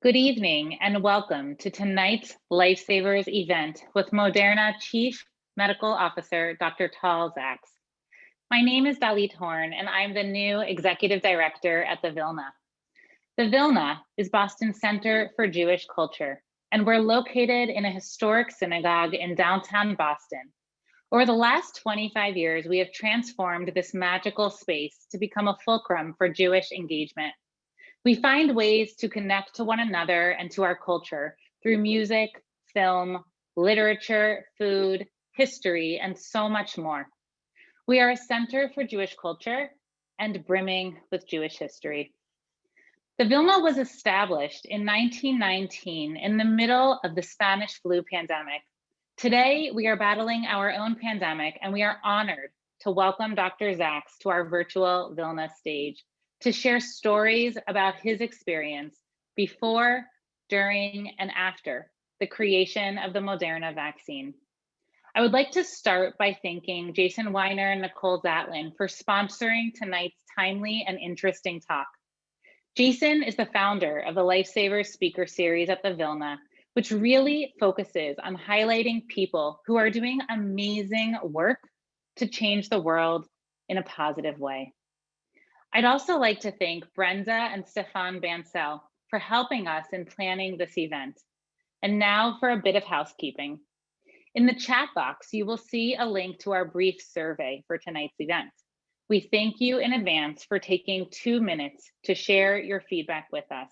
Good evening and welcome to tonight's Lifesavers event with Moderna Chief Medical Officer, Dr. Tal Zaks. My name is Dalit Horn and I'm the new Executive Director at the Vilna. The Vilna is Boston's Center for Jewish Culture, and we're located in a historic synagogue in downtown Boston. Over the last 25 years, we have transformed this magical space to become a fulcrum for Jewish engagement. We find ways to connect to one another and to our culture through music, film, literature, food, history, and so much more. We are a center for Jewish culture and brimming with Jewish history. The Vilna was established in 1919 in the middle of the Spanish flu pandemic. Today, we are battling our own pandemic, and we are honored to welcome Dr. Zaks to our virtual Vilna stage to share stories about his experience before, during, and after the creation of the Moderna vaccine. I would like to start by thanking Jason Weiner and Nicole Zatlin for sponsoring tonight's timely and interesting talk. Jason is the founder of the Lifesavers Speaker Series at the Vilna, which really focuses on highlighting people who are doing amazing work to change the world in a positive way. I'd also like to thank Brenda and Stefan Bancel for helping us in planning this event. And now for a bit of housekeeping. In the chat box, you will see a link to our brief survey for tonight's event. We thank you in advance for taking 2 minutes to share your feedback with us.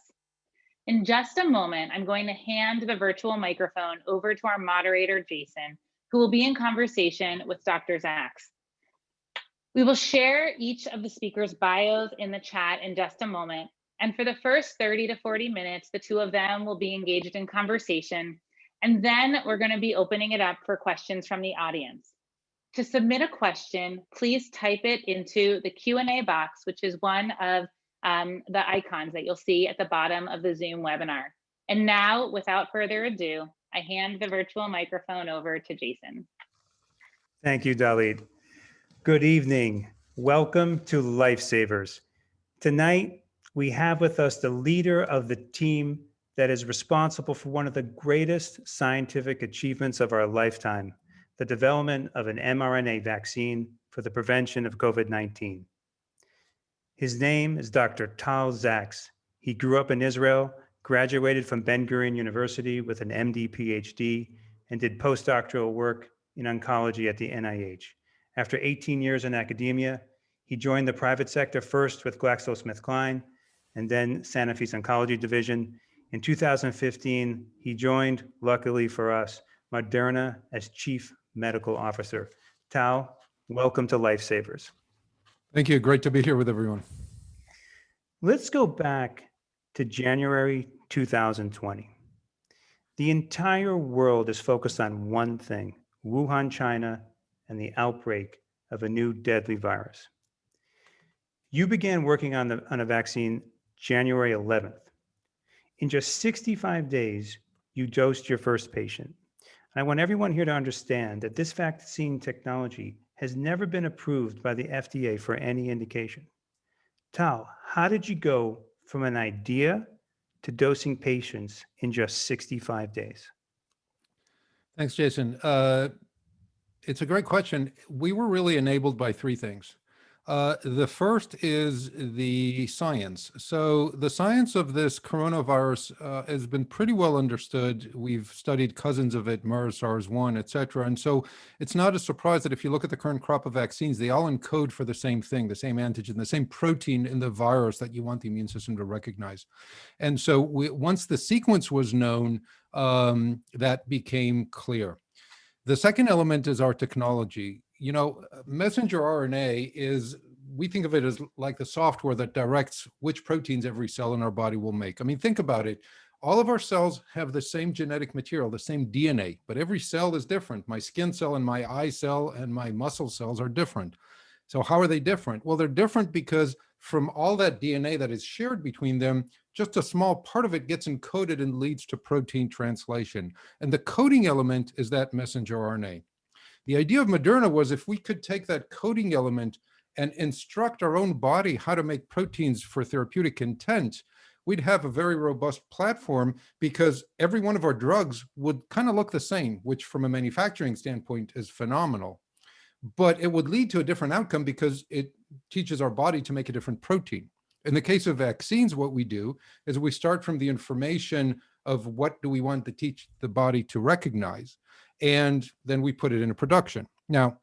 In just a moment, I'm going to hand the virtual microphone over to our moderator, Jason, who will be in conversation with Dr. Zaks. We will share each of the speakers' bios in the chat in just a moment. And for the first 30 to 40 minutes, the two of them will be engaged in conversation. And then we're going to be opening it up for questions from the audience. To submit a question, please type it into the Q&A box, which is one of the icons that you'll see at the bottom of the Zoom webinar. And now, without further ado, I hand the virtual microphone over to Jason. Thank you, Dalit. Good evening. Welcome to Lifesavers. Tonight, we have with us the leader of the team that is responsible for one of the greatest scientific achievements of our lifetime, the development of an mRNA vaccine for the prevention of COVID-19. His name is Dr. Tal Zaks. He grew up in Israel, graduated from Ben-Gurion University with an MD PhD, and did postdoctoral work in oncology at the NIH. After 18 years in academia, he joined the private sector first with GlaxoSmithKline and then Sanofi's oncology division. In 2015, he joined, luckily for us, Moderna as Chief Medical Officer. Tal, welcome to Lifesavers. Thank you. Great to be here with everyone. Let's go back to January 2020. The entire world is focused on one thing, Wuhan, China, and the outbreak of a new deadly virus. You began working on a vaccine January 11th. In just 65 days, you dosed your first patient. And I want everyone here to understand that this vaccine technology has never been approved by the FDA for any indication. Tal, how did you go from an idea to dosing patients in just 65 days? Thanks, Jason. It's a great question. We were really enabled by three things. The first is the science. So the science of this coronavirus has been pretty well understood. We've studied cousins of it, MERS, SARS-1, et cetera. And so it's not a surprise that if you look at the current crop of vaccines, they all encode for the same thing, the same antigen, the same protein in the virus that you want the immune system to recognize. And so once the sequence was known, that became clear. The second element is our technology. You know, messenger RNA is, we think of it as like the software that directs which proteins every cell in our body will make. I mean, think about it. All of our cells have the same genetic material, the same DNA, but every cell is different. My skin cell and my eye cell and my muscle cells are different. So how are they different? Well, they're different because from all that DNA that is shared between them, just a small part of it gets encoded and leads to protein translation. And the coding element is that messenger RNA. The idea of Moderna was if we could take that coding element and instruct our own body how to make proteins for therapeutic intent, we'd have a very robust platform because every one of our drugs would kind of look the same, which from a manufacturing standpoint is phenomenal. But it would lead to a different outcome because it teaches our body to make a different protein. In the case of vaccines, what we do is we start from the information of what do we want to teach the body to recognize, and then we put it into production. Now,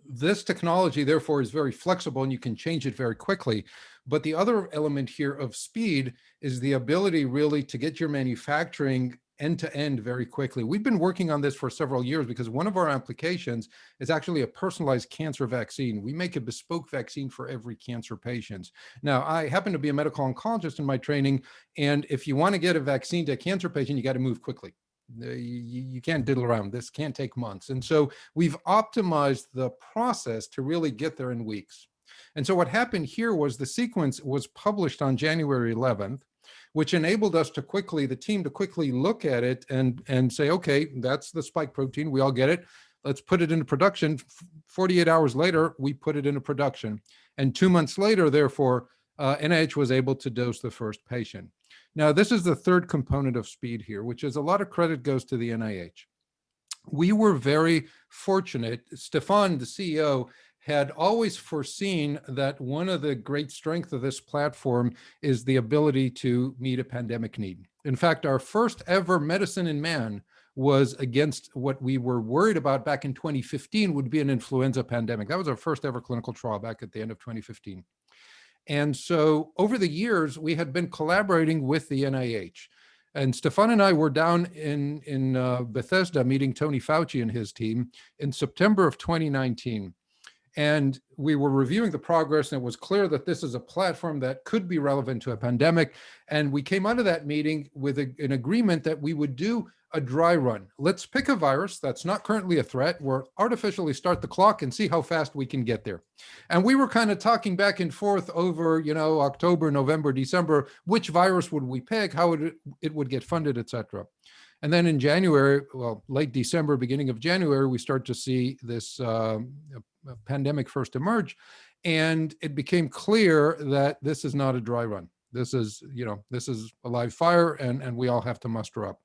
this technology, therefore, is very flexible and you can change it very quickly. But the other element here of speed is the ability really to get your manufacturing end to end very quickly. We've been working on this for several years because one of our applications is actually a personalized cancer vaccine. We make a bespoke vaccine for every cancer patient. Now, I happen to be a medical oncologist in my training, and if you want to get a vaccine to a cancer patient, you got to move quickly. You can't diddle around. This can't take months. And so we've optimized the process to really get there in weeks. And so what happened here was the sequence was published on January 11th, which enabled us to quickly, the team to quickly look at it and say, okay, that's the spike protein. We all get it. Let's put it into production. 48 hours later, we put it into production. And 2 months later, therefore, NIH was able to dose the first patient. Now, this is the third component of speed here, which is a lot of credit goes to the NIH. We were very fortunate. Stefan, the CEO, had always foreseen that one of the great strengths of this platform is the ability to meet a pandemic need. In fact, our first ever medicine in man was against what we were worried about back in 2015 would be an influenza pandemic. That was our first ever clinical trial back at the end of 2015. And so over the years, we had been collaborating with the NIH. And Stefan and I were down in Bethesda meeting Tony Fauci and his team in September of 2019. And we were reviewing the progress, and it was clear that this is a platform that could be relevant to a pandemic. And we came out of that meeting with an agreement that we would do a dry run. Let's pick a virus that's not currently a threat. We'll artificially start the clock and see how fast we can get there. And we were kind of talking back and forth over, October, November, December, which virus would we pick, how it would get funded, et cetera. And then in January, well, late December, beginning of January, we start to see this pandemic first emerge. And it became clear that this is not a dry run. This is a live fire, and we all have to muster up.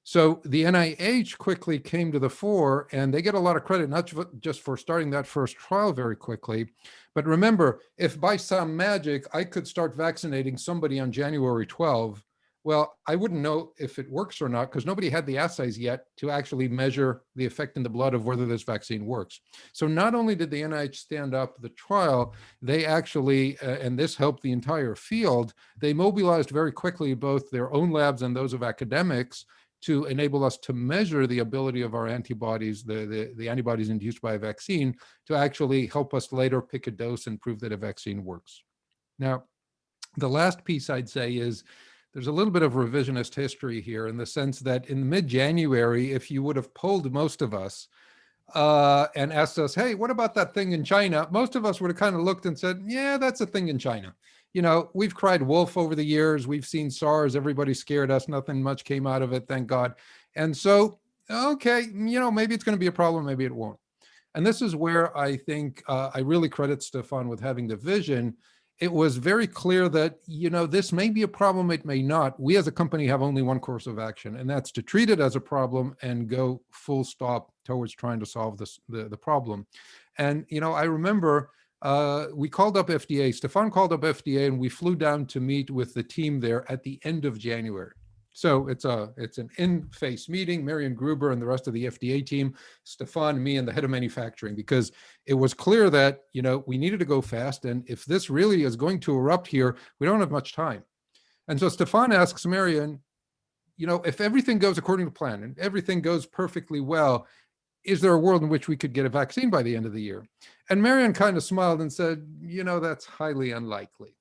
So the NIH quickly came to the fore, and they get a lot of credit, not just for starting that first trial very quickly. But remember, if by some magic I could start vaccinating somebody on January 12, well, I wouldn't know if it works or not because nobody had the assays yet to actually measure the effect in the blood of whether this vaccine works. So not only did the NIH stand up the trial, they actually, and this helped the entire field, they mobilized very quickly both their own labs and those of academics to enable us to measure the ability of our antibodies, the antibodies induced by a vaccine, to actually help us later pick a dose and prove that a vaccine works. Now, the last piece I'd say is, there's a little bit of revisionist history here in the sense that in mid-January, if you would have polled most of us and asked us, hey, what about that thing in China? Most of us would have kind of looked and said, yeah, that's a thing in China. We've cried wolf over the years. We've seen SARS. Everybody scared us. Nothing much came out of it, thank God. And so, okay, maybe it's going to be a problem. Maybe it won't. And this is where I think I really credit Stefan with having the vision. It was very clear that, this may be a problem, it may not. We as a company have only one course of action, and that's to treat it as a problem and go full stop towards trying to solve the problem. And, I remember we called up FDA, Stefan called up FDA, and we flew down to meet with the team there at the end of January. So it's an in-face meeting, Marion Gruber and the rest of the FDA team, Stefan, me, and the head of manufacturing, because it was clear that, we needed to go fast. And if this really is going to erupt here, we don't have much time. And so Stefan asks Marion, if everything goes according to plan and everything goes perfectly well, is there a world in which we could get a vaccine by the end of the year? And Marion kind of smiled and said, that's highly unlikely.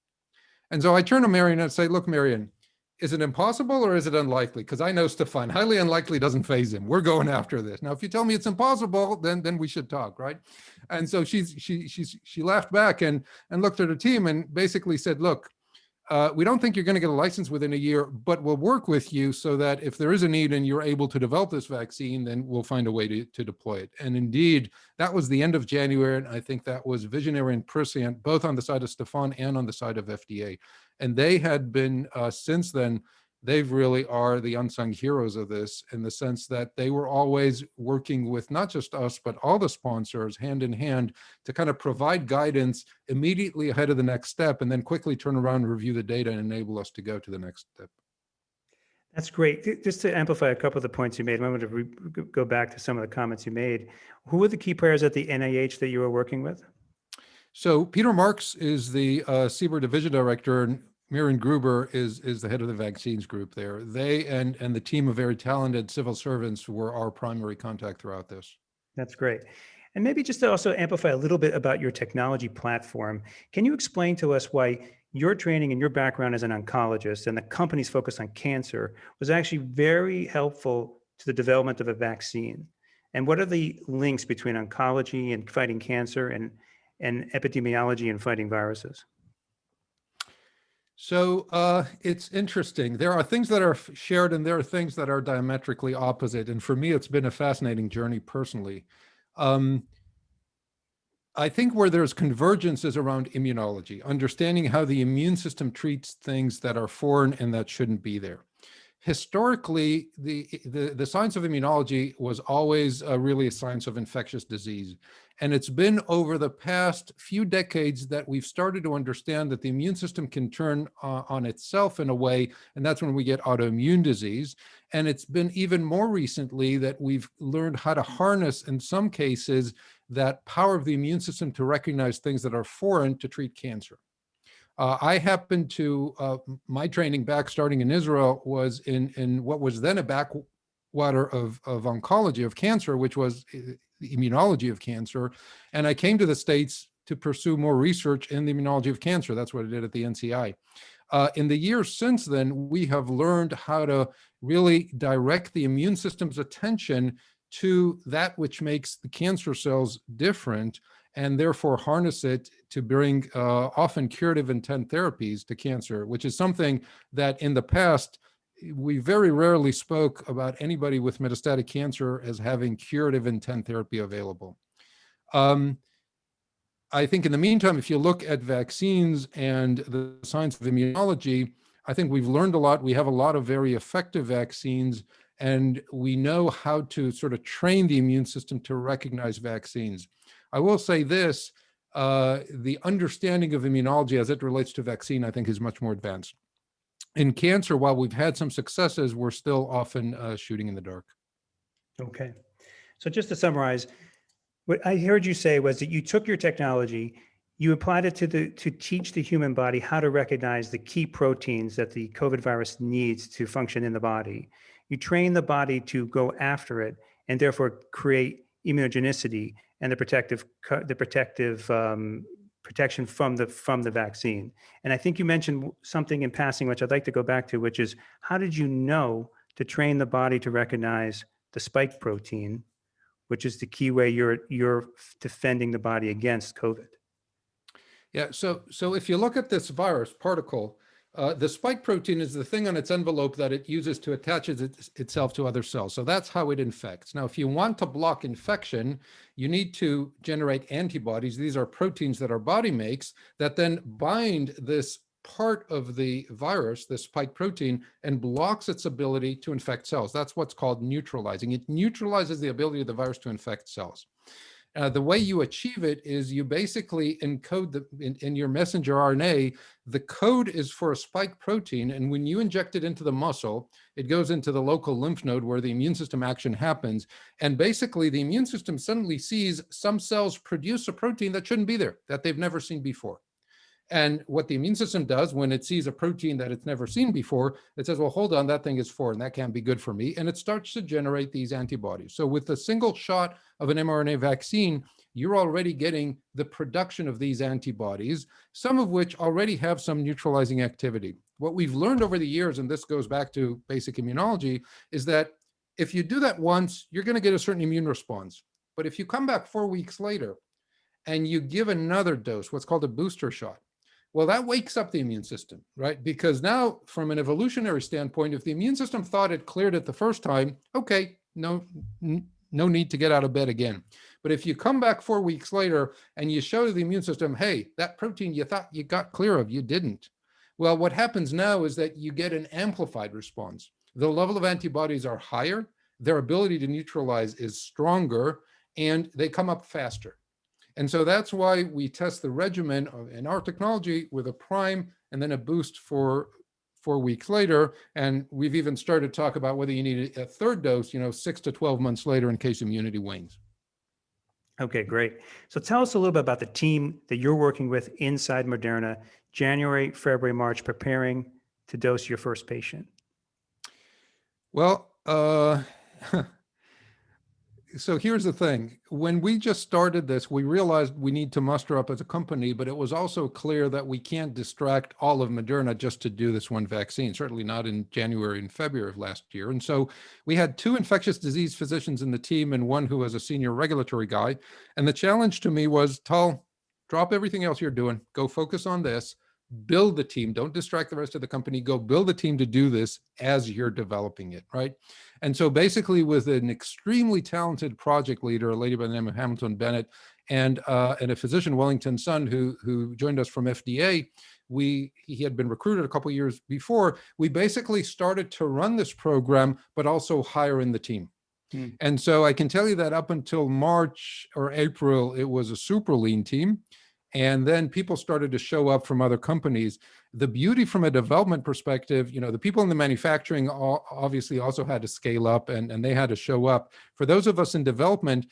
And so I turned to Marion and say, look, Marion, is it impossible or is it unlikely? Because I know Stefan, highly unlikely doesn't faze him. We're going after this. Now, if you tell me it's impossible, then we should talk, right? And so she laughed back and looked at her team and basically said, look, we don't think you're going to get a license within a year, but we'll work with you so that if there is a need and you're able to develop this vaccine, then we'll find a way to deploy it. And indeed, that was the end of January. And I think that was visionary and prescient, both on the side of Stefan and on the side of FDA. And they had been, since then, they really are the unsung heroes of this, in the sense that they were always working with not just us, but all the sponsors hand in hand to kind of provide guidance immediately ahead of the next step, and then quickly turn around and review the data and enable us to go to the next step. That's great. Just to amplify a couple of the points you made, I want to go back to some of the comments you made. Who were the key players at the NIH that you were working with? So Peter Marks is the CBER division director, and Miriam Gruber is the head of the vaccines group there. They and the team of very talented civil servants were our primary contact throughout this. That's great. And maybe just to also amplify a little bit about your technology platform, can you explain to us why your training and your background as an oncologist and the company's focus on cancer was actually very helpful to the development of a vaccine? And what are the links between oncology and fighting cancer and epidemiology and fighting viruses? So it's interesting. There are things that are shared and there are things that are diametrically opposite. And for me, it's been a fascinating journey personally. I think where there's convergence is around immunology, understanding how the immune system treats things that are foreign and that shouldn't be there. Historically, the science of immunology was always really a science of infectious disease. And it's been over the past few decades that we've started to understand that the immune system can turn on itself in a way, and that's when we get autoimmune disease. And it's been even more recently that we've learned how to harness, in some cases, that power of the immune system to recognize things that are foreign to treat cancer. I happened to, my training back starting in Israel was in what was then a backwater of oncology, of cancer, which was the immunology of cancer. And I came to the States to pursue more research in the immunology of cancer. That's what I did at the NCI. In the years since then, we have learned how to really direct the immune system's attention to that which makes the cancer cells different, and therefore harness it to bring often curative intent therapies to cancer, which is something that in the past, we very rarely spoke about anybody with metastatic cancer as having curative intent therapy available. I think in the meantime, if you look at vaccines and the science of immunology, I think we've learned a lot. We have a lot of very effective vaccines, and we know how to sort of train the immune system to recognize vaccines. I will say this, the understanding of immunology as it relates to vaccine, I think, is much more advanced. In cancer, while we've had some successes, we're still often shooting in the dark. Okay. So just to summarize, what I heard you say was that you took your technology, you applied it to teach the human body how to recognize the key proteins that the COVID virus needs to function in the body. You train the body to go after it and therefore create immunogenicity and the protection from the vaccine. And I think you mentioned something in passing, which I'd like to go back to, which is how did you know to train the body to recognize the spike protein, which is the key way you're defending the body against COVID? Yeah, so if you look at this virus particle, the spike protein is the thing on its envelope that it uses to attach itself to other cells. So that's how it infects. Now, if you want to block infection, you need to generate antibodies. These are proteins that our body makes that then bind this part of the virus, the spike protein, and blocks its ability to infect cells. That's what's called neutralizing. It neutralizes the ability of the virus to infect cells. The way you achieve it is you basically encode in your messenger RNA, the code is for a spike protein, and when you inject it into the muscle, it goes into the local lymph node where the immune system action happens, and basically the immune system suddenly sees some cells produce a protein that shouldn't be there, that they've never seen before. And what the immune system does when it sees a protein that it's never seen before, it says, well, hold on, that thing is foreign, that can't be good for me. And it starts to generate these antibodies. So with a single shot of an mRNA vaccine, you're already getting the production of these antibodies, some of which already have some neutralizing activity. What we've learned over the years, and this goes back to basic immunology, is that if you do that once, you're going to get a certain immune response. But if you come back 4 weeks later and you give another dose, what's called a booster shot, Well, that wakes up the immune system, right? Because now, from an evolutionary standpoint, if the immune system thought it cleared it the first time, okay, no need to get out of bed again. But if you come back 4 weeks later and you show the immune system, hey, that protein you thought you got clear of, you didn't. Well, what happens now is that you get an amplified response. The level of antibodies are higher, their ability to neutralize is stronger, and they come up faster. And so that's why we test the regimen in our technology with a prime and then a boost for 4 weeks later. And we've even started to talk about whether you need a third dose, 6 to 12 months later in case immunity wanes. Okay, great. So tell us a little bit about the team that you're working with inside Moderna, January, February, March, preparing to dose your first patient. Well, so here's the thing. When we just started this, we realized we need to muster up as a company, but it was also clear that we can't distract all of Moderna just to do this one vaccine, certainly not in January and February of last year. And so we had 2 infectious disease physicians in the team and one who was a senior regulatory guy. And the challenge to me was, Tal, drop everything else you're doing, go focus on this, build the team, don't distract the rest of the company, go build a team to do this as you're developing it, right? And so basically with an extremely talented project leader, a lady by the name of Hamilton Bennett, and a physician, Wellington Sun, who joined us from FDA, he had been recruited a couple of years before, we basically started to run this program, but also hire in the team. And so I can tell you that up until March or April, it was a super lean team. And then people started to show up from other companies. The beauty from a development perspective, the people in the manufacturing obviously also had to scale up and they had to show up. For those of us in development,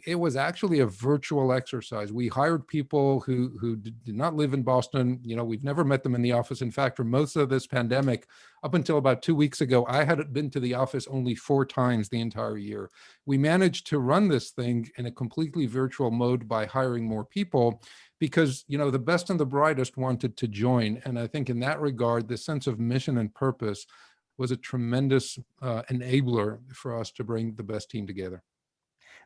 it was actually a virtual exercise. We hired people who did not live in Boston. We've never met them in the office. In fact, for most of this pandemic, up until about 2 weeks ago, I had been to the office only 4 times the entire year. We managed to run this thing in a completely virtual mode by hiring more people because, the best and the brightest wanted to join. And I think in that regard, the sense of mission and purpose was a tremendous enabler for us to bring the best team together.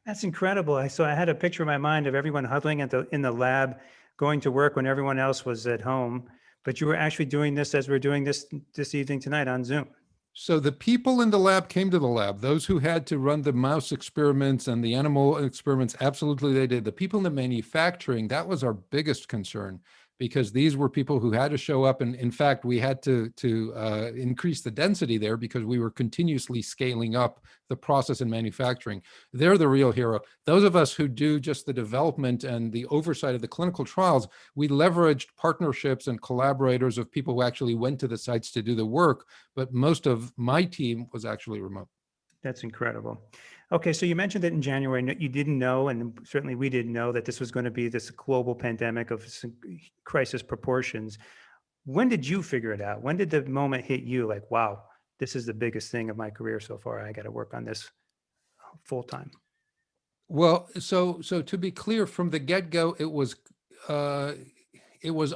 That's incredible. So I had a picture in my mind of everyone huddling in the lab, going to work when everyone else was at home. But you were actually doing this as we're doing this evening tonight on Zoom. So the people in the lab came to the lab. Those who had to run the mouse experiments and the animal experiments, absolutely they did. The people in the manufacturing, that was our biggest concern, because these were people who had to show up. And in fact, we had to increase the density there because we were continuously scaling up the process in manufacturing. They're the real hero. Those of us who do just the development and the oversight of the clinical trials, we leveraged partnerships and collaborators of people who actually went to the sites to do the work. But most of my team was actually remote. That's incredible. Okay, so you mentioned that in January, you didn't know, and certainly we didn't know that this was going to be this global pandemic of crisis proportions. When did you figure it out? When did the moment hit you like, wow, this is the biggest thing of my career so far. I got to work on this full time. Well, so to be clear, from the get-go, it was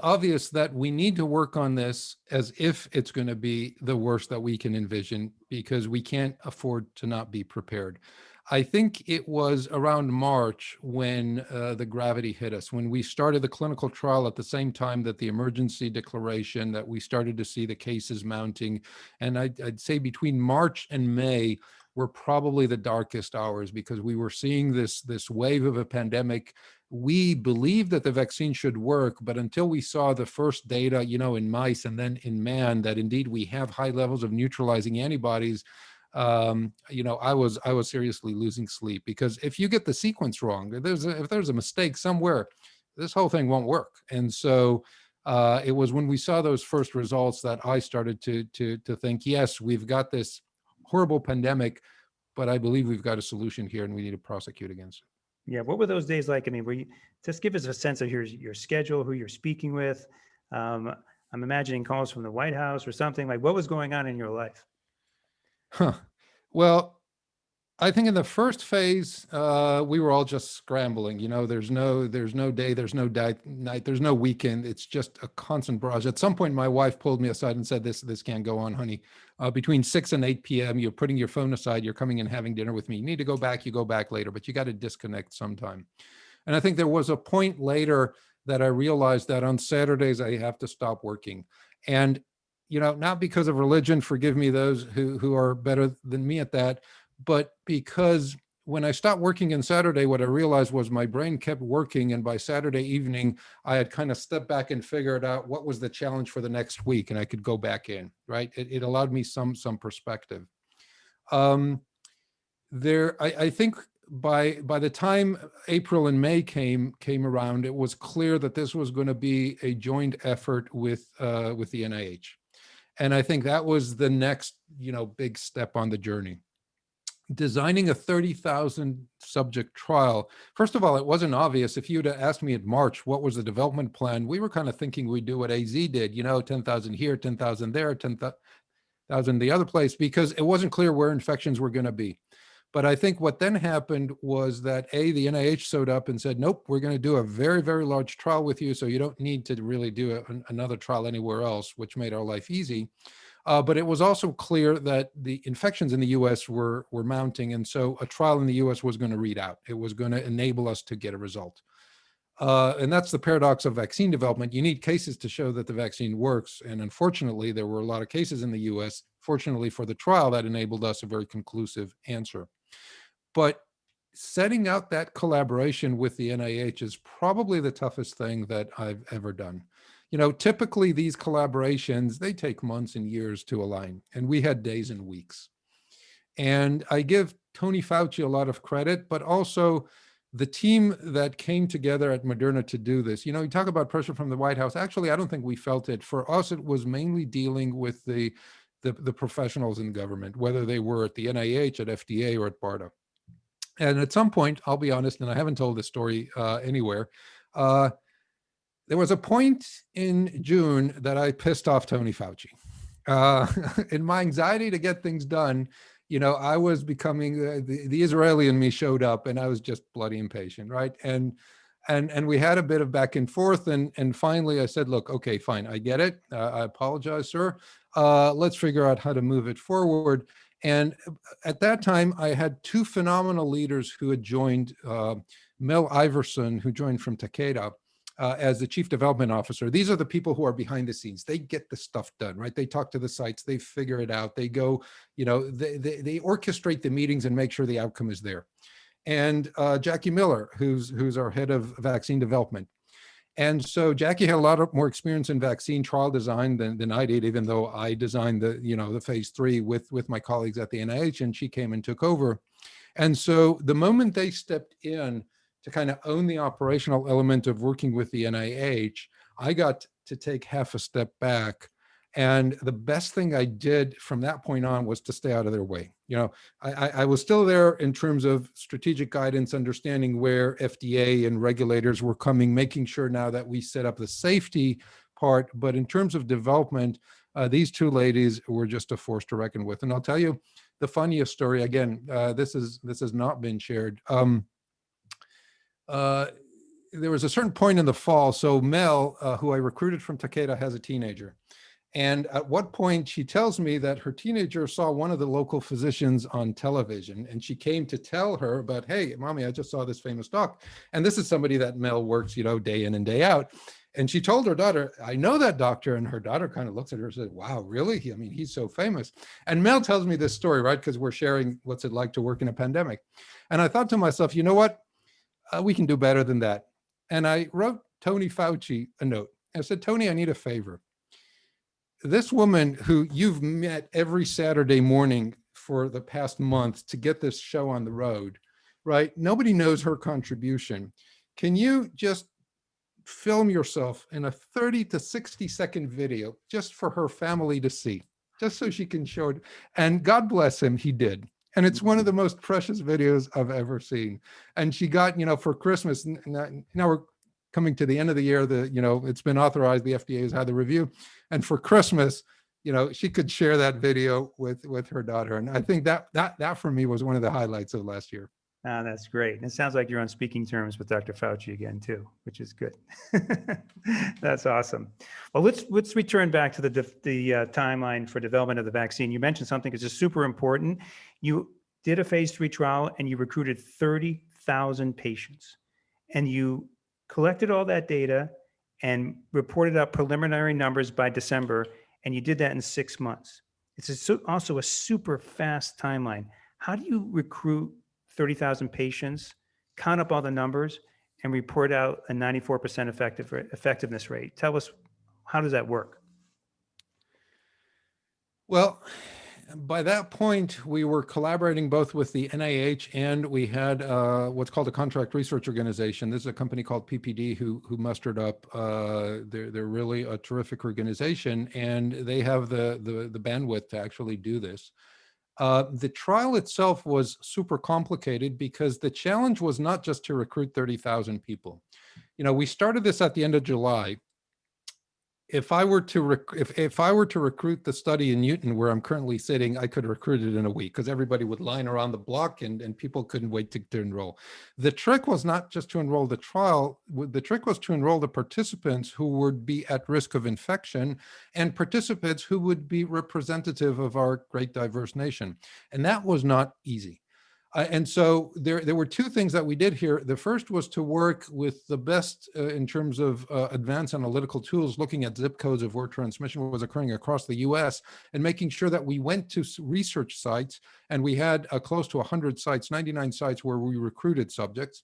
obvious that we need to work on this as if it's going to be the worst that we can envision, because we can't afford to not be prepared. I think it was around March when the gravity hit us, when we started the clinical trial at the same time that the emergency declaration, that we started to see the cases mounting. And I'd say between March and May were probably the darkest hours, because we were seeing this wave of a pandemic. We believed that the vaccine should work, but until we saw the first data, in mice and then in man, that indeed we have high levels of neutralizing antibodies, I was seriously losing sleep, because if you get the sequence wrong, if there's a mistake somewhere, this whole thing won't work. And so it was when we saw those first results that I started to think, yes, we've got this horrible pandemic, but I believe we've got a solution here and we need to prosecute against it. Yeah. What were those days like? I mean, just give us a sense of your schedule, who you're speaking with. I'm imagining calls from the White House or something. Like, what was going on in your life? Well, I think in the first phase, we were all just scrambling. There's no day, there's no night, there's no weekend. It's just a constant barrage. At some point, my wife pulled me aside and said, this can't go on, honey. Between 6 and 8 p.m., you're putting your phone aside, you're coming and having dinner with me. You need to go back, you go back later, but you got to disconnect sometime. And I think there was a point later that I realized that on Saturdays I have to stop working. And, not because of religion, forgive me those who are better than me at that, but because when I stopped working on Saturday, what I realized was my brain kept working. And by Saturday evening, I had kind of stepped back and figured out what was the challenge for the next week, and I could go back in, right? It allowed me some perspective. I think by the time April and May came around, it was clear that this was going to be a joint effort with the NIH. And I think that was the next, big step on the journey. Designing a 30,000 subject trial. First of all, it wasn't obvious. If you'd asked me in March, what was the development plan? We were kind of thinking we'd do what AZ did, 10,000 here, 10,000 there, 10,000 the other place, because it wasn't clear where infections were going to be. But I think what then happened was that the NIH showed up and said, nope, we're going to do a very, very large trial with you. So you don't need to really do another trial anywhere else, which made our life easy. But it was also clear that the infections in the US were mounting. And so a trial in the US was going to read out. It was going to enable us to get a result. And that's the paradox of vaccine development. You need cases to show that the vaccine works. And unfortunately, there were a lot of cases in the US. Fortunately for the trial, that enabled us a very conclusive answer. But setting out that collaboration with the NIH is probably the toughest thing that I've ever done. Typically these collaborations, they take months and years to align, and we had days and weeks. And I give Tony Fauci a lot of credit, but also the team that came together at Moderna to do this. You talk about pressure from the White House. Actually, I don't think we felt it. For us, it was mainly dealing with the professionals in government, whether they were at the NIH, at FDA, or at BARDA. And at some point, I'll be honest, and I haven't told this story anywhere, there was a point in June that I pissed off Tony Fauci. In my anxiety to get things done, I was becoming, the Israeli in me showed up, and I was just bloody impatient, right? And we had a bit of back and forth, and finally I said, look, okay, fine, I get it. I apologize, sir. Let's figure out how to move it forward. And at that time, I had two phenomenal leaders who had joined, Mel Iverson, who joined from Takeda, as the chief development officer. These are the people who are behind the scenes. They get the stuff done, right? They talk to the sites, they figure it out. They go, they orchestrate the meetings and make sure the outcome is there. And Jackie Miller, who's our head of vaccine development. And so Jackie had a lot more experience in vaccine trial design than I did, even though I designed the phase 3 with my colleagues at the NIH, and she came and took over. And so the moment they stepped in to kind of own the operational element of working with the NIH, I got to take half a step back. And the best thing I did from that point on was to stay out of their way. I was still there in terms of strategic guidance, understanding where FDA and regulators were coming, making sure now that we set up the safety part. But in terms of development, these two ladies were just a force to reckon with. And I'll tell you the funniest story. Again, this has not been shared. There was a certain point in the fall. So Mel, who I recruited from Takeda, has a teenager. And at what point she tells me that her teenager saw one of the local physicians on television, and she came to tell her about, hey, mommy, I just saw this famous doc. And this is somebody that Mel works, day in and day out. And she told her daughter, I know that doctor. And her daughter kind of looks at her and said, wow, really? He's so famous. And Mel tells me this story, right? Because we're sharing what's it like to work in a pandemic. And I thought to myself, you know what? We can do better than that. And I wrote Tony Fauci a note. I said, Tony, I need a favor. This woman who you've met every Saturday morning for the past month to get this show on the road, right? Nobody knows her contribution. Can you just film yourself in a 30 to 60 second video just for her family to see, just so she can show it? And God bless him, he did. And it's one of the most precious videos I've ever seen. And she got, for Christmas, now we're coming to the end of the year, it's been authorized, the FDA has had the review. And for Christmas, she could share that video with her daughter. And I think that for me was one of the highlights of last year. That's great. And it sounds like you're on speaking terms with Dr. Fauci again, too, which is good. That's awesome. Well, let's return back to the timeline for development of the vaccine. You mentioned something that's just super important. You did a phase 3 trial and you recruited 30,000 patients, and you collected all that data, and reported out preliminary numbers by December, and you did that in 6 months. It's also a super fast timeline. How do you recruit 30,000 patients, count up all the numbers, and report out a 94% effectiveness rate? Tell us, how does that work? Well, by that point, we were collaborating both with the NIH and we had what's called a contract research organization. This is a company called PPD who mustered up. They're really a terrific organization, and they have the bandwidth to actually do this. The trial itself was super complicated because the challenge was not just to recruit 30,000 people. We started this at the end of July. If I were to if I were to recruit the study in Newton, where I'm currently sitting, I could recruit it in a week because everybody would line around the block and people couldn't wait to enroll. The trick was not just to enroll the trial. The trick was to enroll the participants who would be at risk of infection and participants who would be representative of our great diverse nation. And that was not easy. And so there were two things that we did here. The first was to work with the best in terms of advanced analytical tools, looking at zip codes of where transmission was occurring across the US and making sure that we went to research sites, and we had close to 100 sites, 99 sites where we recruited subjects,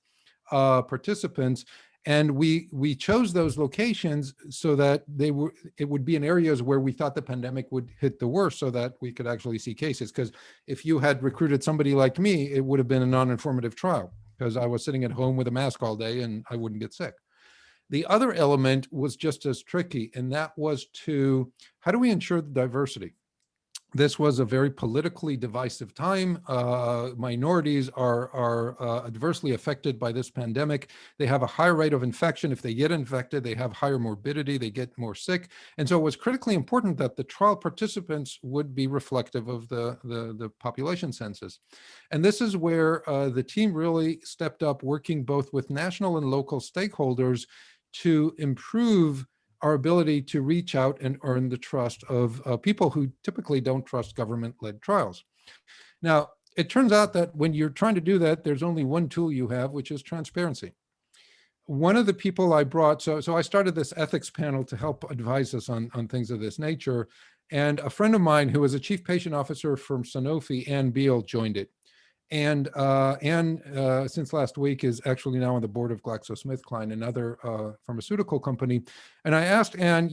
participants. And we chose those locations so that it would be in areas where we thought the pandemic would hit the worst, so that we could actually see cases. Because if you had recruited somebody like me, it would have been a non-informative trial because I was sitting at home with a mask all day and I wouldn't get sick. The other element was just as tricky, and that was how do we ensure the diversity? This was a very politically divisive time. Minorities are adversely affected by this pandemic. They have a higher rate of infection. If they get infected, they have higher morbidity, they get more sick. And so it was critically important that the trial participants would be reflective of the population census. And this is where the team really stepped up, working both with national and local stakeholders to improve our ability to reach out and earn the trust of people who typically don't trust government-led trials. Now, it turns out that when you're trying to do that, there's only one tool you have, which is transparency. One of the people I brought, so I started this ethics panel to help advise us on things of this nature. And a friend of mine who was a chief patient officer from Sanofi, Ann Beal, joined it. And Anne, since last week, is actually now on the board of GlaxoSmithKline, another pharmaceutical company. And I asked Anne,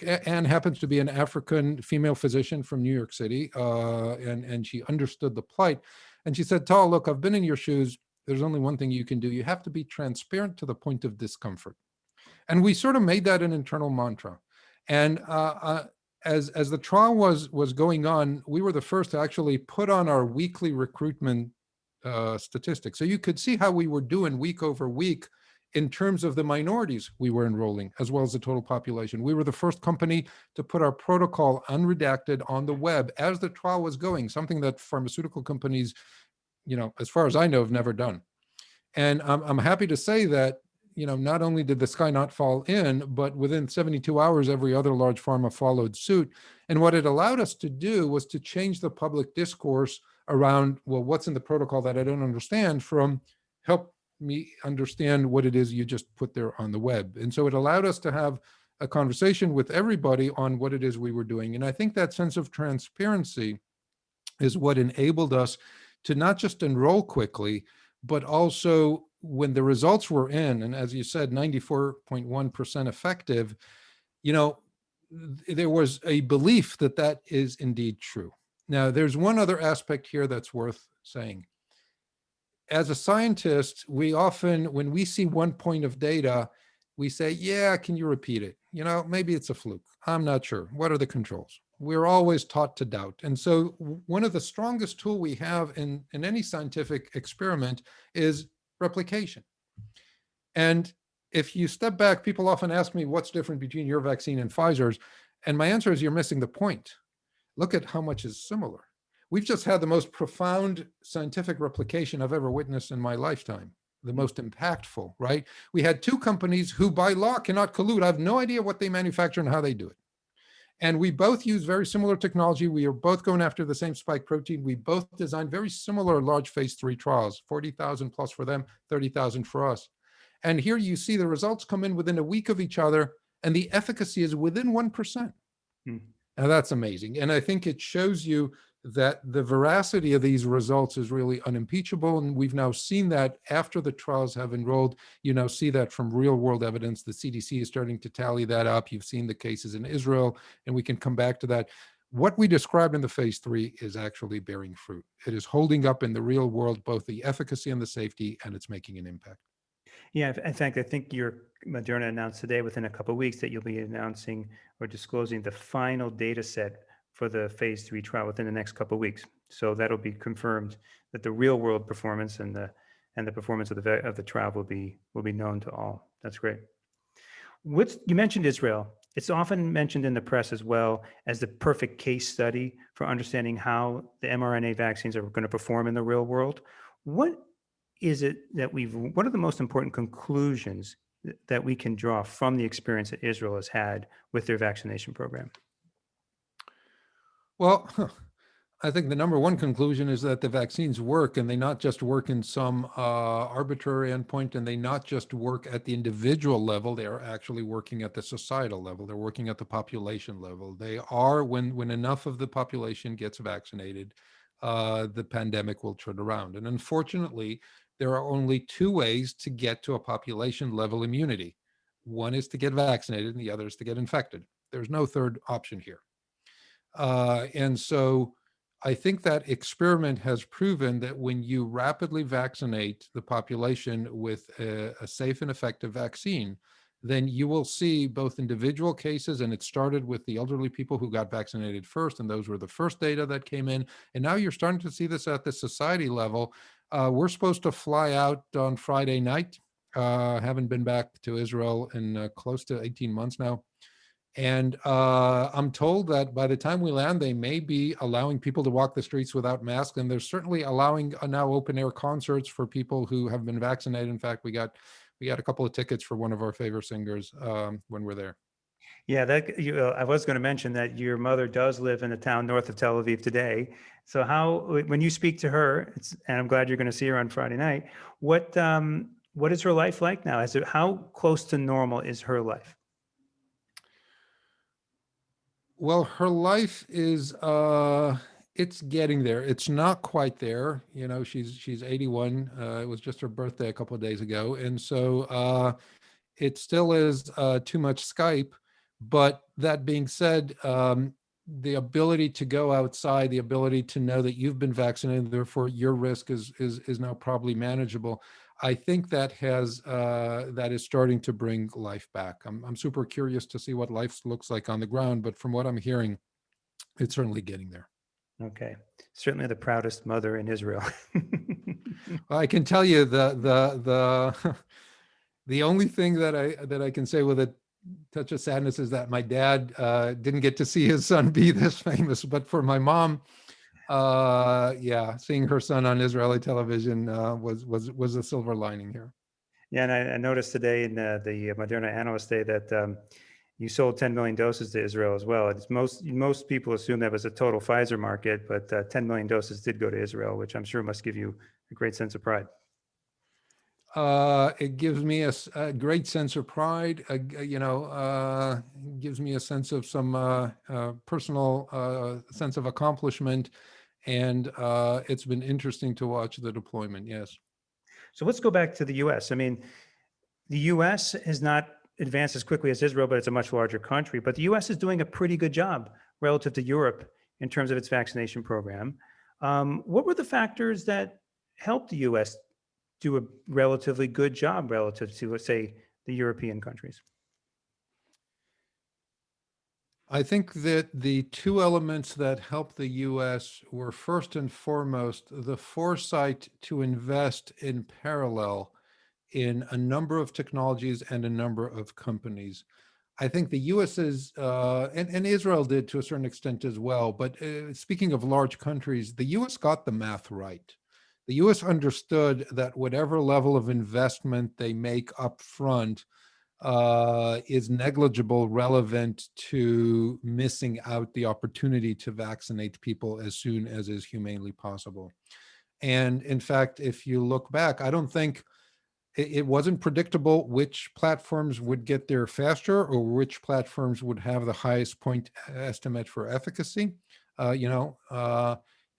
Anne happens to be an African female physician from New York City, and she understood the plight. And she said, Tal, look, I've been in your shoes. There's only one thing you can do. You have to be transparent to the point of discomfort. And we sort of made that an internal mantra. And as the trial was going on, we were the first to actually put on our weekly recruitment statistics. So you could see how we were doing week over week in terms of the minorities we were enrolling, as well as the total population. We were the first company to put our protocol unredacted on the web as the trial was going, something that pharmaceutical companies, as far as I know, have never done. And I'm happy to say that not only did the sky not fall in, but within 72 hours, every other large pharma followed suit. And what it allowed us to do was to change the public discourse around, well, what's in the protocol that I don't understand, from help me understand what it is you just put there on the web. And so it allowed us to have a conversation with everybody on what it is we were doing. And I think that sense of transparency is what enabled us to not just enroll quickly, but also when the results were in, and as you said, 94.1% effective, there was a belief that that is indeed true. Now, there's one other aspect here that's worth saying. As a scientist, we often, when we see one point of data, we say, yeah, can you repeat it? Maybe it's a fluke. I'm not sure. What are the controls? We're always taught to doubt. And so one of the strongest tools we have in any scientific experiment is replication. And if you step back, people often ask me, what's different between your vaccine and Pfizer's? And my answer is, you're missing the point. Look at how much is similar. We've just had the most profound scientific replication I've ever witnessed in my lifetime, the most impactful, right? We had two companies who by law cannot collude. I have no idea what they manufacture and how they do it. And we both use very similar technology. We are both going after the same spike protein. We both designed very similar large phase 3 trials, 40,000 plus for them, 30,000 for us. And here you see the results come in within a week of each other, and the efficacy is within 1%. Hmm. Now that's amazing. And I think it shows you that the veracity of these results is really unimpeachable. And we've now seen that after the trials have enrolled. You now see that from real world evidence. The CDC is starting to tally that up. You've seen the cases in Israel, and we can come back to that. What we described in the phase 3 is actually bearing fruit. It is holding up in the real world, both the efficacy and the safety, and it's making an impact. Yeah, in fact, I think your Moderna announced today within a couple of weeks that you'll be announcing or disclosing the final data set for the phase 3 trial within the next couple of weeks. So that'll be confirmed that the real world performance and the performance of the trial will be known to all. That's great. You mentioned Israel. It's often mentioned in the press as well as the perfect case study for understanding how the mRNA vaccines are going to perform in the real world. What are the most important conclusions that we can draw from the experience that Israel has had with their vaccination program? Well, I think the number one conclusion is that the vaccines work, and they not just work in some arbitrary endpoint, and they not just work at the individual level. They are actually working at the societal level. They're working at the population level. They are, when enough of the population gets vaccinated, the pandemic will turn around. And unfortunately, there are only two ways to get to a population level immunity. One is to get vaccinated, and the other is to get infected. There's no third option here. And so I think that experiment has proven that when you rapidly vaccinate the population with a safe and effective vaccine, then you will see both individual cases, and it started with the elderly people who got vaccinated first, and those were the first data that came in. And now you're starting to see this at the society level. We're supposed to fly out on Friday night. Haven't been back to Israel in close to 18 months now. And I'm told that by the time we land, they may be allowing people to walk the streets without masks. And they're certainly allowing now open air concerts for people who have been vaccinated. In fact, we got a couple of tickets for one of our favorite singers when we're there. Yeah, I was going to mention that your mother does live in a town north of Tel Aviv today. So when you speak to her, and I'm glad you're going to see her on Friday night, what is her life like now? How close to normal is her life? Well, her life is it's getting there. It's not quite there. You know, she's 81. It was just her birthday a couple of days ago, and so it still is too much Skype. But that being said, the ability to go outside, the ability to know that you've been vaccinated, therefore your risk is now probably manageable. I think that is starting to bring life back. I'm super curious to see what life looks like on the ground, but from what I'm hearing, it's certainly getting there. Okay, certainly the proudest mother in Israel. Well, I can tell you the the only thing that I can say with a touch of sadness is that my dad didn't get to see his son be this famous, but for my mom, yeah, seeing her son on Israeli television was a silver lining here. Yeah, and I noticed today in the Moderna Analyst Day that you sold 10 million doses to Israel as well. Most people assume that was a total Pfizer market, but 10 million doses did go to Israel, which I'm sure must give you a great sense of pride. It gives me a great sense of pride. Gives me a sense of some personal sense of accomplishment, and it's been interesting to watch the deployment. Yes. So let's go back to the U.S. I mean, the U.S. has not advanced as quickly as Israel, but it's a much larger country. But the U.S. is doing a pretty good job relative to Europe in terms of its vaccination program. What were the factors that helped the U.S. do a relatively good job relative to, let's say, the European countries? I think that the two elements that helped the U.S. were first and foremost the foresight to invest in parallel in a number of technologies and a number of companies. I think the U.S. is, and Israel did to a certain extent as well, but speaking of large countries, the U.S. got the math right. The U.S. understood that whatever level of investment they make up front is negligible relevant to missing out the opportunity to vaccinate people as soon as is humanely possible. And in fact, if you look back, I don't think It wasn't predictable which platforms would get there faster or which platforms would have the highest point estimate for efficacy.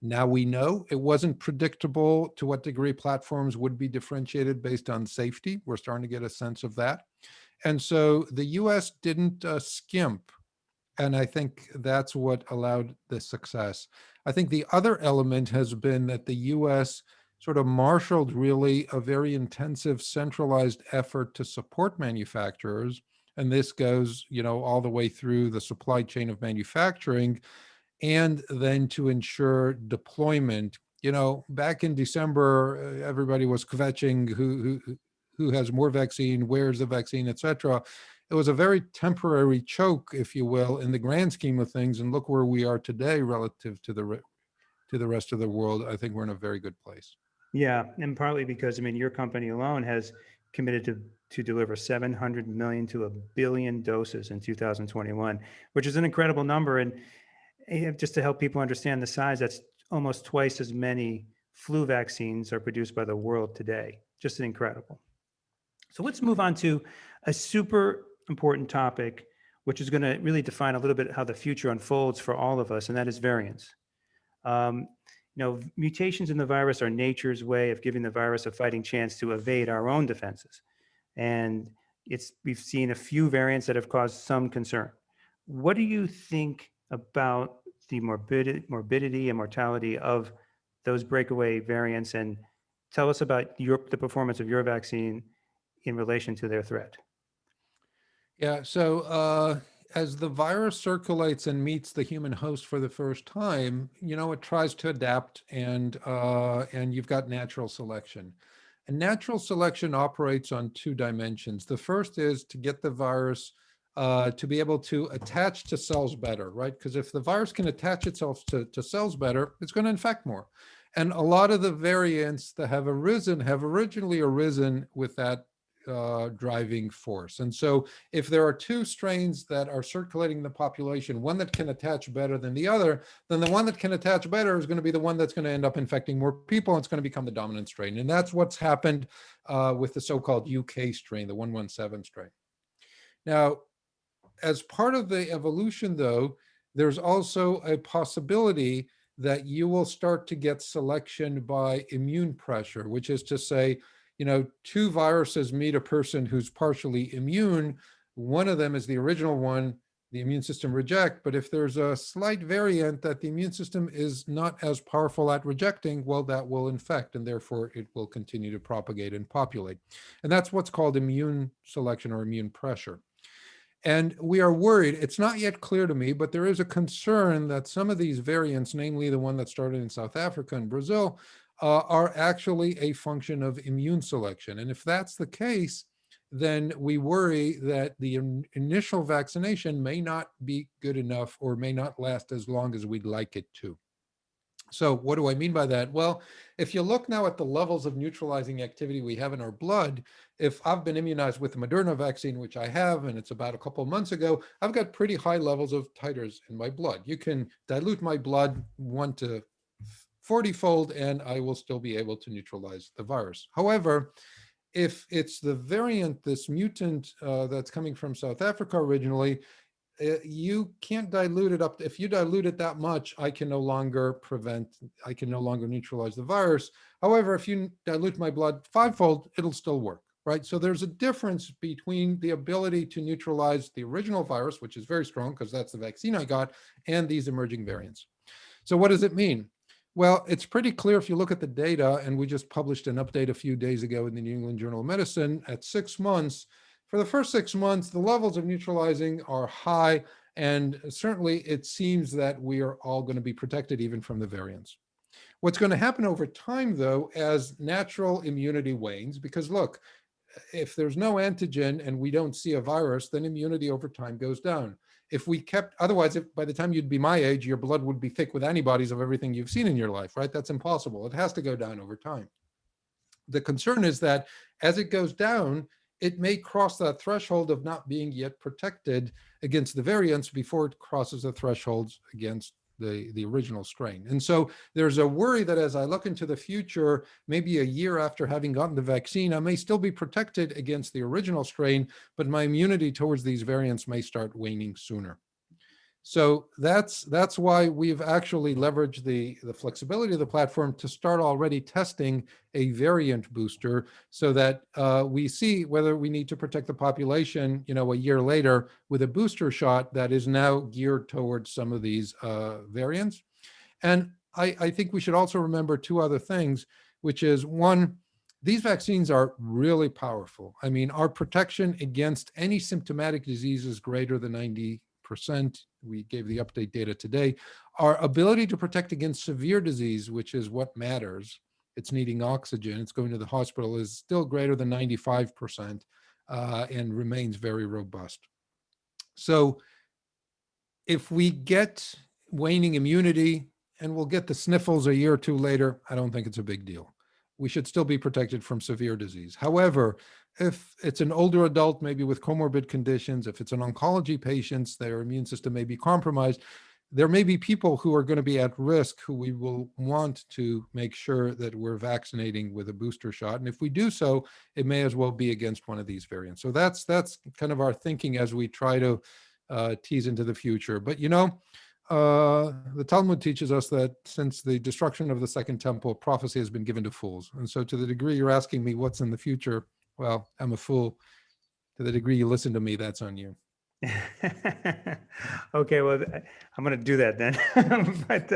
Now we know it wasn't predictable to what degree platforms would be differentiated based on safety. We're starting to get a sense of that. And so the US didn't skimp. And I think that's what allowed the success. I think the other element has been that the US sort of marshaled really a very intensive centralized effort to support manufacturers. And this goes, all the way through the supply chain of manufacturing, and then to ensure deployment. Back in December, everybody was kvetching who has more vaccine, where's the vaccine, et cetera. It was a very temporary choke, if you will, in the grand scheme of things. And look where we are today relative to the rest of the world. I think we're in a very good place. Yeah, and partly because, your company alone has committed to deliver 700 million to 1 billion doses in 2021, which is an incredible number. And just to help people understand the size, that's almost twice as many flu vaccines are produced by the world today. Just incredible. So let's move on to a super important topic, which is going to really define a little bit how the future unfolds for all of us, and that is variants. Mutations in the virus are nature's way of giving the virus a fighting chance to evade our own defenses. And we've seen a few variants that have caused some concern. What do you think about the morbidity and mortality of those breakaway variants? And tell us about the performance of your vaccine in relation to their threat. Yeah, so as the virus circulates and meets the human host for the first time, it tries to adapt, and you've got natural selection. And natural selection operates on two dimensions. The first is to get the virus to be able to attach to cells better, right? Because if the virus can attach itself to cells better, it's going to infect more. And a lot of the variants that have originally arisen with that driving force. And so if there are two strains that are circulating in the population, one that can attach better than the other, then the one that can attach better is going to be the one that's going to end up infecting more people. And it's going to become the dominant strain. And that's what's happened with the so-called UK strain, the 117 strain. Now, as part of the evolution, though, there's also a possibility that you will start to get selection by immune pressure, which is to say, two viruses meet a person who's partially immune. One of them is the original one, the immune system reject, but if there's a slight variant that the immune system is not as powerful at rejecting, well, that will infect, and therefore it will continue to propagate and populate. And that's what's called immune selection or immune pressure. And we are worried, it's not yet clear to me, but there is a concern that some of these variants, namely the one that started in South Africa and Brazil, are actually a function of immune selection. And if that's the case, then we worry that the initial vaccination may not be good enough or may not last as long as we'd like it to. So what do I mean by that? Well, if you look now at the levels of neutralizing activity we have in our blood, if I've been immunized with the Moderna vaccine, which I have, and it's about a couple of months ago, I've got pretty high levels of titers in my blood. You can dilute my blood 1 to 40-fold, and I will still be able to neutralize the virus. However, if it's the variant, this mutant that's coming from South Africa originally, you can't dilute it up. If you dilute it that much, I can no longer neutralize the virus. However, if you dilute my blood 5-fold, it'll still work, right? So there's a difference between the ability to neutralize the original virus, which is very strong because that's the vaccine I got, and these emerging variants. So what does it mean? Well, it's pretty clear if you look at the data, and we just published an update a few days ago in the New England Journal of Medicine at 6 months. For the first 6 months, the levels of neutralizing are high, and certainly it seems that we are all going to be protected even from the variants. What's going to happen over time, though, as natural immunity wanes, because look, if there's no antigen and we don't see a virus, then immunity over time goes down. Otherwise, if by the time you'd be my age, your blood would be thick with antibodies of everything you've seen in your life, right? That's impossible. It has to go down over time. The concern is that as it goes down, it may cross that threshold of not being yet protected against the variants before it crosses the thresholds against the original strain. And so there's a worry that as I look into the future, maybe a year after having gotten the vaccine, I may still be protected against the original strain, but my immunity towards these variants may start waning sooner. So that's why we've actually leveraged the flexibility of the platform to start already testing a variant booster, so that we see whether we need to protect the population, a year later with a booster shot that is now geared towards some of these variants. And I think we should also remember two other things, which is one, these vaccines are really powerful. I mean, our protection against any symptomatic disease is greater than 90%. We gave the update data today. Our ability to protect against severe disease, which is what matters, it's needing oxygen, it's going to the hospital, is still greater than 95% and remains very robust. So if we get waning immunity and we'll get the sniffles a year or two later, I don't think it's a big deal. We should still be protected from severe disease. However, if it's an older adult, maybe with comorbid conditions, if it's an oncology patient, their immune system may be compromised, there may be people who are going to be at risk who we will want to make sure that we're vaccinating with a booster shot. And if we do so, it may as well be against one of these variants. So that's kind of our thinking as we try to tease into the future. But the Talmud teaches us that since the destruction of the Second Temple, prophecy has been given to fools. And so to the degree you're asking me what's in the future, well, I'm a fool. To the degree you listen to me, that's on you. Okay, well, I'm going to do that then. But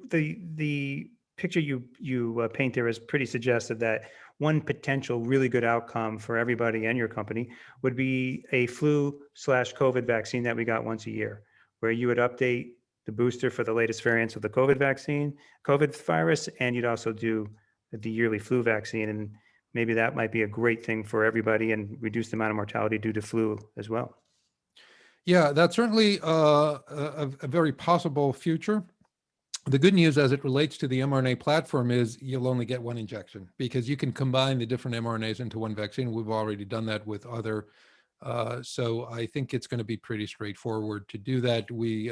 the picture you paint there is pretty suggestive that one potential really good outcome for everybody and your company would be a flu/COVID vaccine that we got once a year, where you would update the booster for the latest variants of the COVID virus, and you'd also do the yearly flu vaccine. And maybe that might be a great thing for everybody and reduce the amount of mortality due to flu as well. Yeah, that's certainly a very possible future. The good news as it relates to the mRNA platform is you'll only get one injection, because you can combine the different mRNAs into one vaccine. We've already done that with other. So I think it's going to be pretty straightforward to do that. We,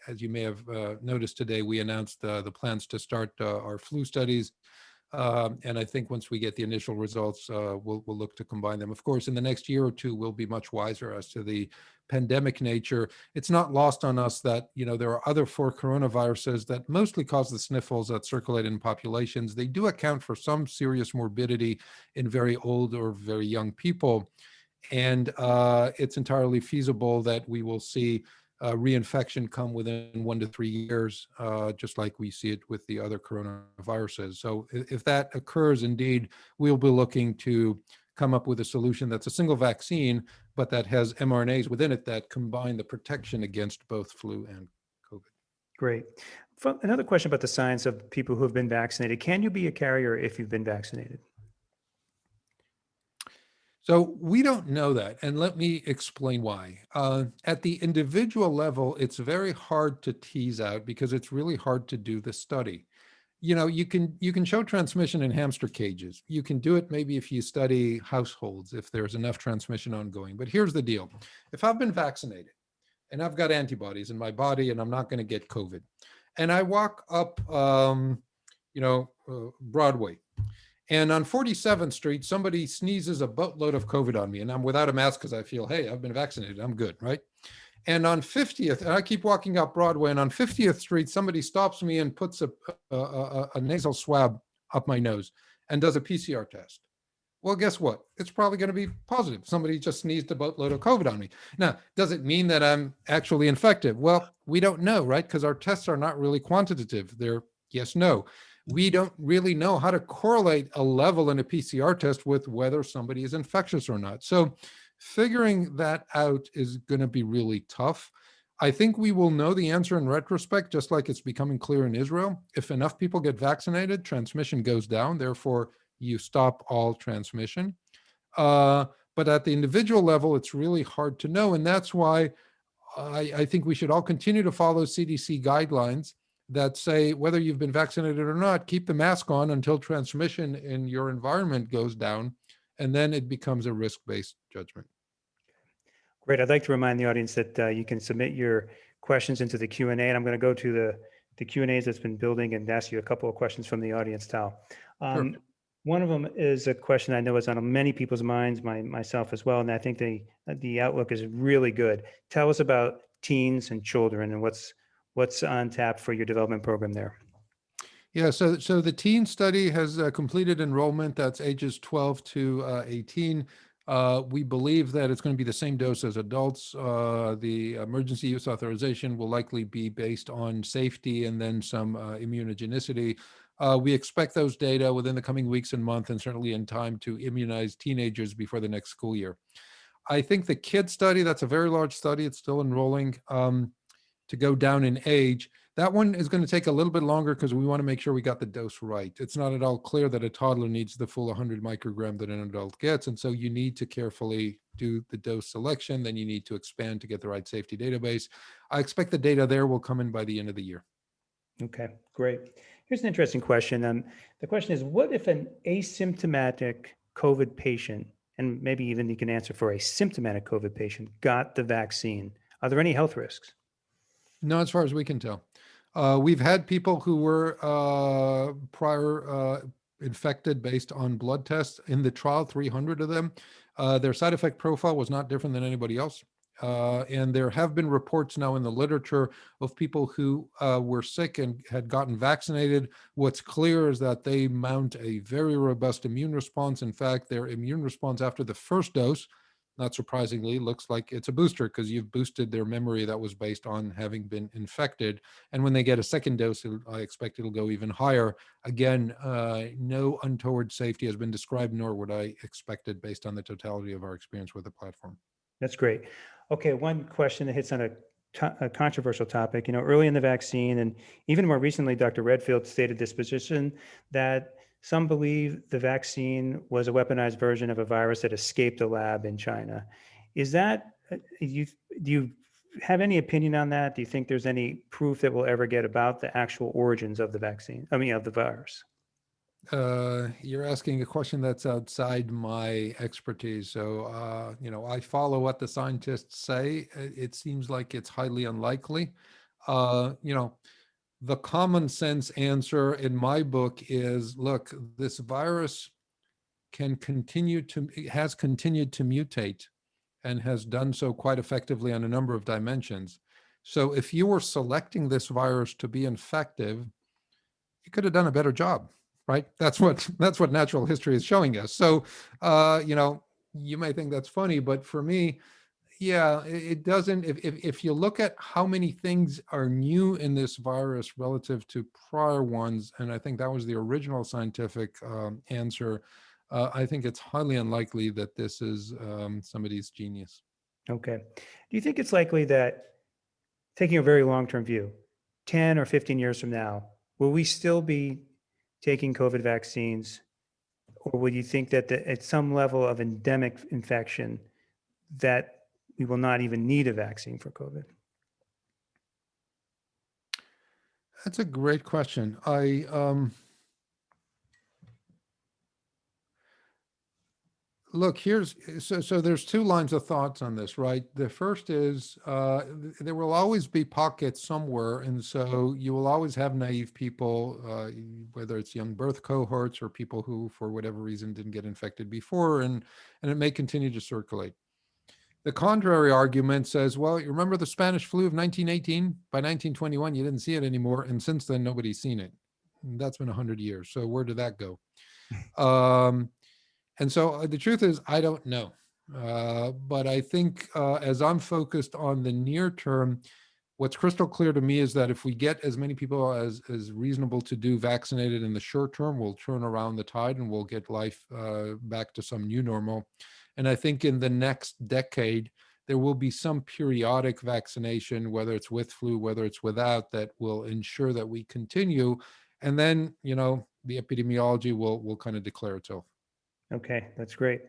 as you may have noticed today, we announced the plans to start our flu studies. And I think once we get the initial results, we'll look to combine them. Of course, in the next year or two, we'll be much wiser as to the pandemic nature. It's not lost on us that, there are other 4 coronaviruses that mostly cause the sniffles that circulate in populations. They do account for some serious morbidity in very old or very young people. And it's entirely feasible that we will see reinfection come within 1 to 3 years, just like we see it with the other coronaviruses. So if that occurs, indeed, we'll be looking to come up with a solution that's a single vaccine, but that has mRNAs within it that combine the protection against both flu and COVID. Great. Another question about the science of people who have been vaccinated. Can you be a carrier if you've been vaccinated? So we don't know that, and let me explain why. At the individual level, it's very hard to tease out because it's really hard to do the study. You can show transmission in hamster cages. You can do it maybe if you study households, if there's enough transmission ongoing. But here's the deal. If I've been vaccinated and I've got antibodies in my body and I'm not going to get COVID, and I walk up, Broadway, and on 47th Street, somebody sneezes a boatload of COVID on me, and I'm without a mask because I feel, hey, I've been vaccinated, I'm good, right? And on 50th, and I keep walking up Broadway, and on 50th Street, somebody stops me and puts a nasal swab up my nose and does a PCR test. Well, guess what? It's probably going to be positive. Somebody just sneezed a boatload of COVID on me. Now, does it mean that I'm actually infected? Well, we don't know, right? Because our tests are not really quantitative. They're yes, no. We don't really know how to correlate a level in a PCR test with whether somebody is infectious or not. So figuring that out is going to be really tough. I think we will know the answer in retrospect, just like it's becoming clear in Israel. If enough people get vaccinated, transmission goes down. Therefore, you stop all transmission. But at the individual level, it's really hard to know. And that's why I think we should all continue to follow CDC guidelines that say whether you've been vaccinated or not, keep the mask on until transmission in your environment goes down, and then it becomes a risk-based judgment. Great. I'd like to remind the audience that you can submit your questions into the Q&A, and I'm going to go to the Q&As that's been building and ask you a couple of questions from the audience, Tal. Sure. One of them is a question I know is on many people's minds, myself as well, and I think the outlook is really good. Tell us about teens and children and what's on tap for your development program there. Yeah, so the teen study has completed enrollment. That's ages 12 to 18. We believe that it's going to be the same dose as adults. The emergency use authorization will likely be based on safety and then some immunogenicity. We expect those data within the coming weeks and months, and certainly in time to immunize teenagers before the next school year. I think the kid study, that's a very large study. It's still enrolling to go down in age. That one is going to take a little bit longer because we want to make sure we got the dose right. It's not at all clear that a toddler needs the full 100 microgram that an adult gets. And so you need to carefully do the dose selection. Then you need to expand to get the right safety database. I expect the data there will come in by the end of the year. Okay, great. Here's an interesting question. The question is, what if an asymptomatic COVID patient, and maybe even you can answer for a symptomatic COVID patient, got the vaccine? Are there any health risks? No, as far as we can tell. We've had people who were prior infected based on blood tests in the trial, 300 of them. Their side effect profile was not different than anybody else. And there have been reports now in the literature of people who were sick and had gotten vaccinated. What's clear is that they mount a very robust immune response. In fact, their immune response after the first dose, not surprisingly, looks like it's a booster because you've boosted their memory that was based on having been infected. And when they get a second dose, I expect it'll go even higher. Again, no untoward safety has been described, nor would I expect it based on the totality of our experience with the platform. That's great. Okay, one question that hits on a controversial topic. Early in the vaccine, and even more recently, Dr. Redfield stated this position that some believe the vaccine was a weaponized version of a virus that escaped a lab in China. Is that, do you have any opinion on that? Do you think there's any proof that we'll ever get about the actual origins of the vaccine, of the virus? You're asking a question that's outside my expertise. So, I follow what the scientists say. It seems like it's highly unlikely. The common sense answer in my book is, look, this virus has continued to mutate and has done so quite effectively on a number of dimensions. So if you were selecting this virus to be infective, you could have done a better job, right? That's what natural history is showing us. So, you may think that's funny, but for me, yeah, it doesn't. If you look at how many things are new in this virus relative to prior ones, and I think that was the original scientific answer, I think it's highly unlikely that this is somebody's genius. Okay. Do you think it's likely that, taking a very long-term view, 10 or 15 years from now, will we still be taking COVID vaccines, or will you think that at some level of endemic infection that we will not even need a vaccine for COVID? That's a great question. Look, so there's two lines of thoughts on this, right? The first is there will always be pockets somewhere, and so you will always have naive people, whether it's young birth cohorts or people who, for whatever reason, didn't get infected before, and it may continue to circulate. The contrary argument says, well, you remember the Spanish flu of 1918? By 1921, you didn't see it anymore, and since then, nobody's seen it. And that's been 100 years. So where did that go? And so the truth is, I don't know. But I think as I'm focused on the near term, what's crystal clear to me is that if we get as many people as reasonable to do vaccinated in the short term, we'll turn around the tide and we'll get life back to some new normal. And I think in the next decade, there will be some periodic vaccination, whether it's with flu, whether it's without, that will ensure that we continue. And then, the epidemiology will kind of declare itself. Okay, that's great.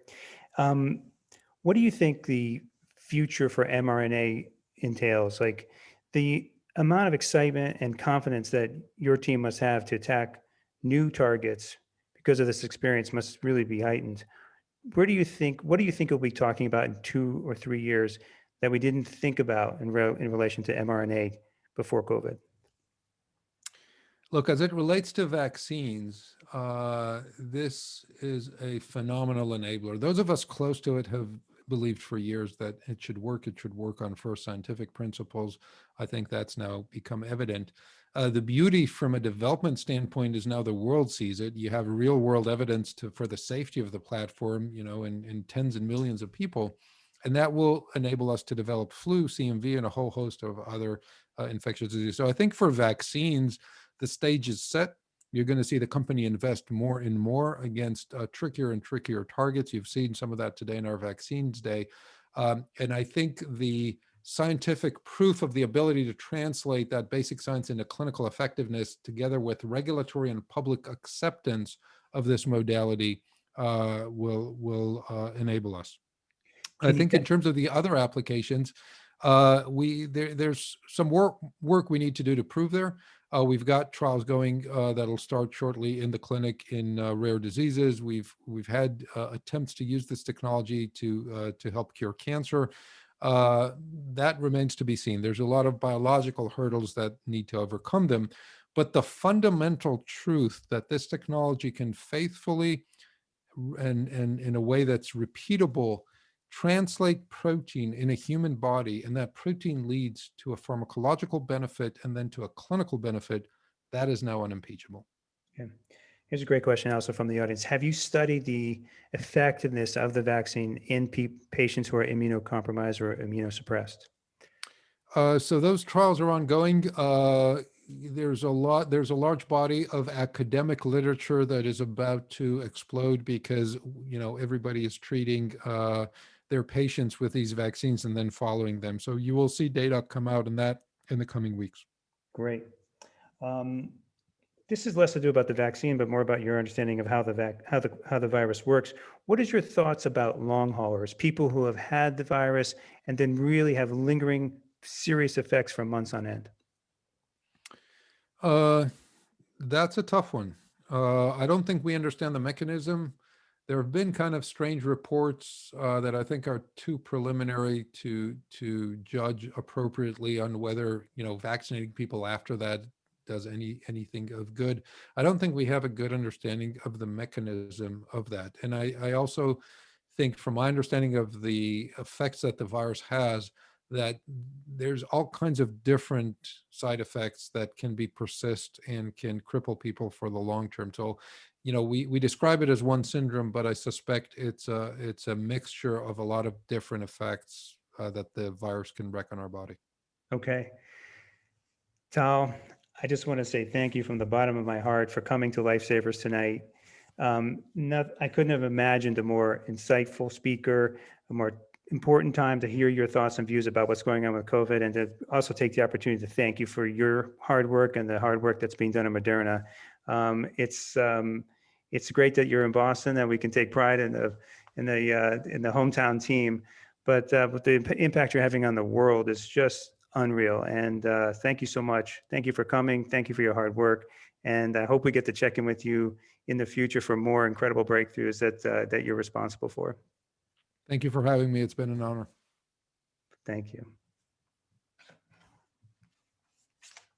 What do you think the future for mRNA entails? Like the amount of excitement and confidence that your team must have to attack new targets because of this experience must really be heightened. What do you think we'll be talking about in 2 or 3 years that we didn't think about in relation to mRNA before COVID? Look, as it relates to vaccines, this is a phenomenal enabler. Those of us close to it have believed for years that it should work. It should work on first scientific principles. I think that's now become evident. The beauty from a development standpoint is now the world sees it. You have real world evidence for the safety of the platform, in tens and millions of people. And that will enable us to develop flu, CMV, and a whole host of other infectious diseases. So I think for vaccines, the stage is set. You're going to see the company invest more and more against trickier and trickier targets. You've seen some of that today in our vaccines day. And I think the scientific proof of the ability to translate that basic science into clinical effectiveness together with regulatory and public acceptance of this modality will enable us. I think in terms of the other applications, there's some work we need to do to prove there. We've got trials going that'll start shortly in the clinic in rare diseases. We've had attempts to use this technology to help cure cancer. That remains to be seen. There's a lot of biological hurdles that need to overcome them, but the fundamental truth that this technology can faithfully and in a way that's repeatable translate protein in a human body, and that protein leads to a pharmacological benefit and then to a clinical benefit, that is now unimpeachable. Yeah. Here's a great question also from the audience. Have you studied the effectiveness of the vaccine in patients who are immunocompromised or immunosuppressed? So those trials are ongoing. There's a large body of academic literature that is about to explode because everybody is treating their patients with these vaccines and then following them. So you will see data come out in the coming weeks. Great. This is less to do about the vaccine, but more about your understanding of how the virus works. What is your thoughts about long haulers, people who have had the virus and then really have lingering serious effects for months on end? That's a tough one. I don't think we understand the mechanism. There have been kind of strange reports that I think are too preliminary to judge appropriately on whether vaccinating people after that does anything of good. I don't think we have a good understanding of the mechanism of that. And I also think, from my understanding of the effects that the virus has, that there's all kinds of different side effects that can persist and can cripple people for the long term. So, we describe it as one syndrome, but I suspect it's a mixture of a lot of different effects that the virus can wreak on our body. Okay. Tal, I just want to say thank you from the bottom of my heart for coming to Lifesavers tonight. I couldn't have imagined a more insightful speaker, a more important time to hear your thoughts and views about what's going on with COVID, and to also take the opportunity to thank you for your hard work and the hard work that's being done at Moderna. It's great that you're in Boston, and we can take pride in the hometown team. But the impact you're having on the world is just unreal. And thank you so much. Thank you for coming. Thank you for your hard work. And I hope we get to check in with you in the future for more incredible breakthroughs that you're responsible for. Thank you for having me. It's been an honor. Thank you.